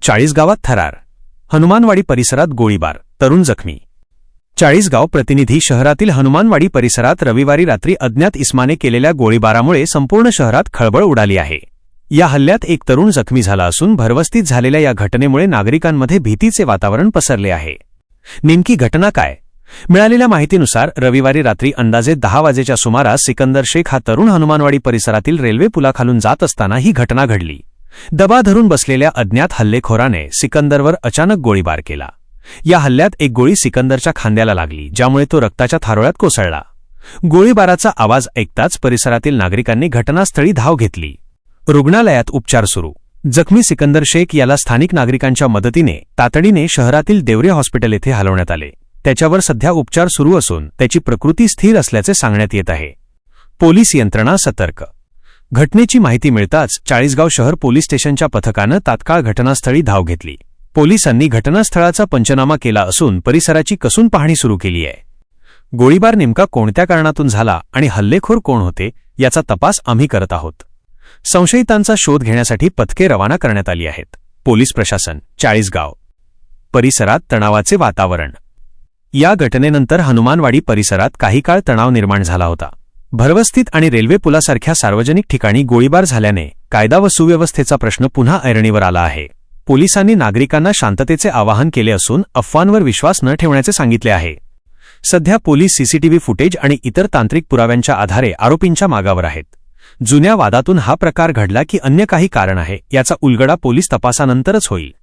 चाळीसगावात थरार, हनुमानवाडी परिसरात गोळीबार, तरुण जखमी. चाळीसगाव प्रतिनिधी. शहरातील हनुमानवाडी परिसरात रविवारी रात्री अज्ञात इस्माने केलेल्या गोळीबारामुळे संपूर्ण शहरात खळबळ उडाली आहे. या हल्ल्यात एक तरुण जखमी झाला असून भरवस्तीत झालेल्या या घटनेमुळे नागरिकांमध्ये भीतीचे वातावरण पसरले आहे. नेमकी घटना काय? मिळालेल्या माहितीनुसार रविवारी रात्री अंदाजे 10 वाजेच्या सुमारास सिकंदर शेख हा तरुण हनुमानवाडी परिसरातील रेल्वे पुलाखालून जात असताना ही घटना घडली. दबा धरून बसलेल्या अज्ञात हल्लेखोराने सिकंदरवर अचानक गोळीबार केला. या हल्ल्यात एक गोळी सिकंदरच्या खांद्याला लागली, ज्यामुळे तो रक्ताच्या थारोळ्यात कोसळला. गोळीबाराचा आवाज ऐकताच परिसरातील नागरिकांनी घटनास्थळी धाव घेतली. रुग्णालयात उपचार सुरू. जखमी सिकंदर शेख याला स्थानिक नागरिकांच्या मदतीने तातडीने शहरातील देवरे हॉस्पिटल येथे हलवण्यात आले. त्याच्यावर सध्या उपचार सुरू असून त्याची प्रकृती स्थिर असल्याचे सांगण्यात येत आहे. पोलीस यंत्रणा सतर्क. घटनेची माहिती मिळताच चाळीसगाव शहर पोलीस स्टेशनच्या पथकानं तात्काळ घटनास्थळी धाव घेतली. पोलिसांनी घटनास्थळाचा पंचनामा केला असून परिसराची कसून पाहणी सुरू केली आहे. गोळीबार नेमका कोणत्या कारणातून झाला आणि हल्लेखोर कोण होते याचा तपास आम्ही करत आहोत. संशयितांचा शोध घेण्यासाठी पथके रवाना करण्यात आली आहेत. पोलीस प्रशासन. चाळीसगाव परिसरात तणावाचे वातावरण. या घटनेनंतर हनुमानवाडी परिसरात काही काळ तणाव निर्माण झाला होता. भरवस्तीत आणि रेल्वे पुलासारख्या सार्वजनिक ठिकाणी गोळीबार झाल्याने कायदा व सुव्यवस्थेचा प्रश्न पुन्हा ऐरणीवर आला आहे. पोलिसांनी नागरिकांना शांततेचे आवाहन केले असून अफवांवर विश्वास न ठेवण्याचे सांगितले आहे. सध्या पोलीस सीसीटीव्ही फुटेज आणि इतर तांत्रिक पुराव्यांच्या आधारे आरोपींच्या मागावर आहेत. जुन्या वादातून हा प्रकार घडला की अन्य काही कारण आहे याचा उलगडा पोलीस तपासानंतरच होईल.